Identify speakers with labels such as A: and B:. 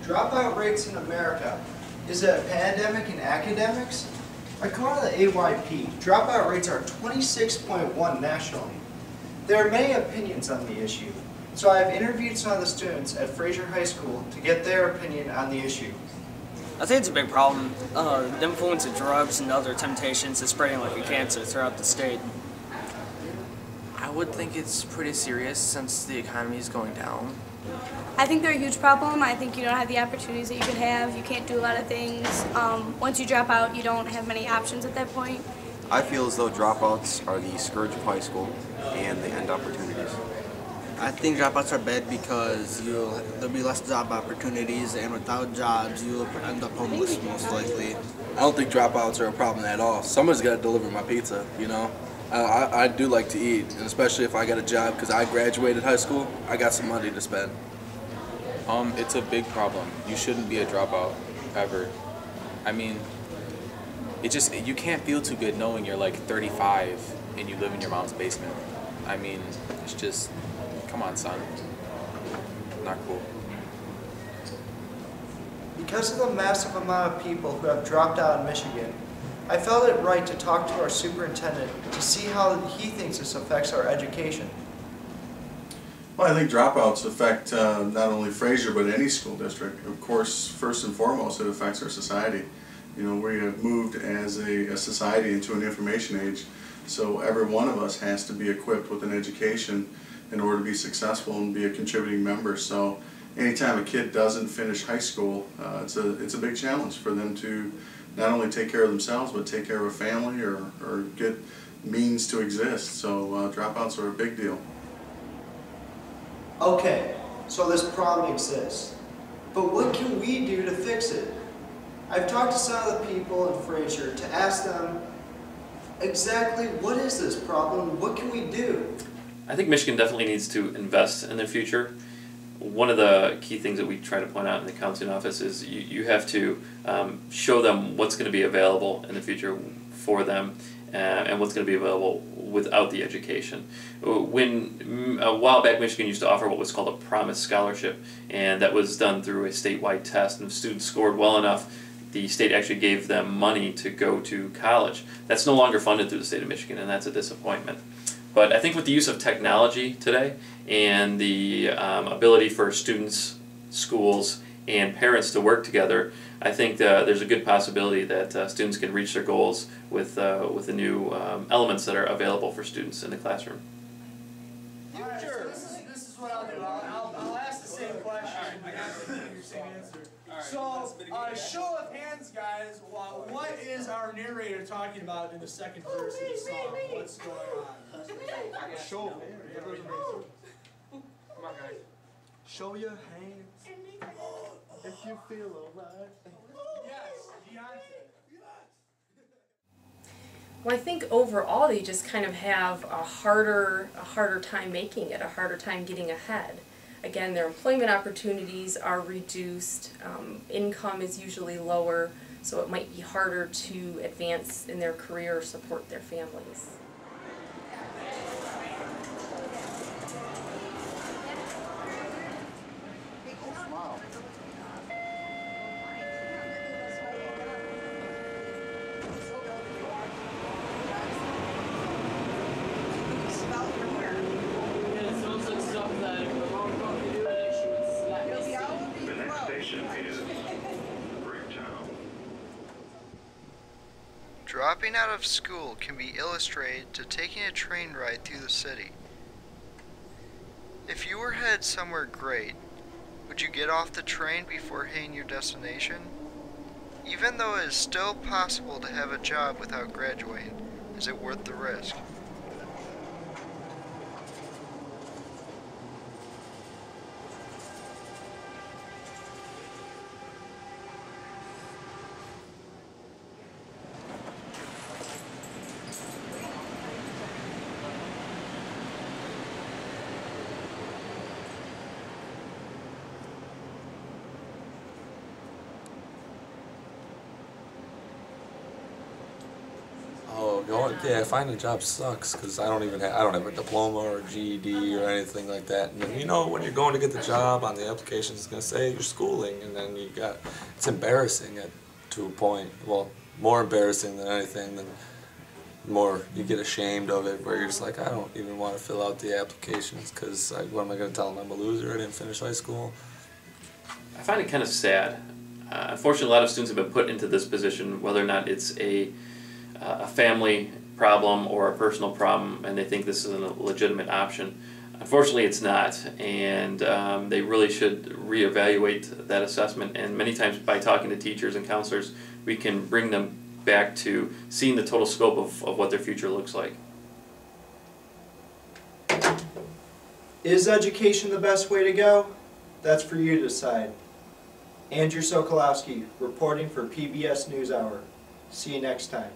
A: Dropout rates in America. Is it a pandemic in academics? According to the AYP, dropout rates are 26.1 nationally. There are many opinions on the issue, so I have interviewed some of the students at Fraser High School to get their opinion on the issue.
B: I think it's a big problem. The influence of drugs and other temptations is spreading like a cancer throughout the state.
C: I would think it's pretty serious since the economy is going down.
D: I think they're a huge problem. I think you don't have the opportunities that you could have. You can't do a lot of things. Once you drop out, you don't have many options at that point.
E: I feel as though dropouts are the scourge of high school and they end opportunities.
F: I think dropouts are bad because there'll be less job opportunities, and without jobs, you'll end up homeless most likely.
G: I don't think dropouts are a problem at all. Someone's got to deliver my pizza, you know? I do like to eat, and especially if I got a job, because I graduated high school, I got some money to spend.
H: It's a big problem. You shouldn't be a dropout, ever. I mean, you can't feel too good knowing you're like 35 and you live in your mom's basement. I mean, it's just, come on, son. Not cool.
A: Because of the massive amount of people who have dropped out in Michigan, I felt it right to talk to our superintendent to see how he thinks this affects our education.
I: Well, I think dropouts affect not only Fraser but any school district. Of course, first and foremost, it affects our society. You know, we have moved as a society into an information age, so every one of us has to be equipped with an education in order to be successful and be a contributing member. So anytime a kid doesn't finish high school, it's a big challenge for them to not only take care of themselves but take care of a family or get means to exist. So dropouts are a big deal.
A: Okay, so this problem exists, but what can we do to fix it? I've talked to some of the people in Fraser to ask them exactly what is this problem, what can we do?
J: I think Michigan definitely needs to invest in their future. One of the key things that we try to point out in the counseling office is you have to show them what's going to be available in the future for them and what's going to be available without the education. When a while back, Michigan used to offer what was called a Promise Scholarship, and that was done through a statewide test, and if students scored well enough, the state actually gave them money to go to college. That's no longer funded through the state of Michigan, and that's a disappointment. But I think with the use of technology today and the ability for students, schools, and parents to work together, I think there's a good possibility that students can reach their goals with the new elements that are available for students in the classroom.
K: Alright, so this is what I'll do. I'll ask the same question. I got your same answer. So, show of hands, guys. What is our narrator talking about in the second verse of the song? What's going on?
L: Show of hands. Come on, guys. Show your hands if you feel alright.
K: Yes, Deontay.
M: Well, I think overall they just kind of have a harder time making it, a harder time getting ahead. Again, their employment opportunities are reduced, income is usually lower, so it might be harder to advance in their career or support their families.
A: Dropping out of school can be illustrated to taking a train ride through the city. If you were headed somewhere great, would you get off the train before hitting your destination? Even though it is still possible to have a job without graduating, is it worth the risk?
N: finding a job sucks because I don't have a diploma or GED or anything like that. And then, you know, when you're going to get the job on the application, it's going to say your schooling, and then it's embarrassing to a point. Well, more embarrassing than anything. More you get ashamed of it, where you're just like, I don't even want to fill out the applications because what am I going to tell them? I'm a loser. I didn't finish high school.
J: I find it kind of sad. Unfortunately, a lot of students have been put into this position, whether or not it's a family problem or a personal problem, and they think this is a legitimate option. Unfortunately, it's not, and they really should reevaluate that assessment. And many times, by talking to teachers and counselors, we can bring them back to seeing the total scope of what their future looks like.
A: Is education the best way to go? That's for you to decide. Andrew Sokolowski, reporting for PBS NewsHour. See you next time.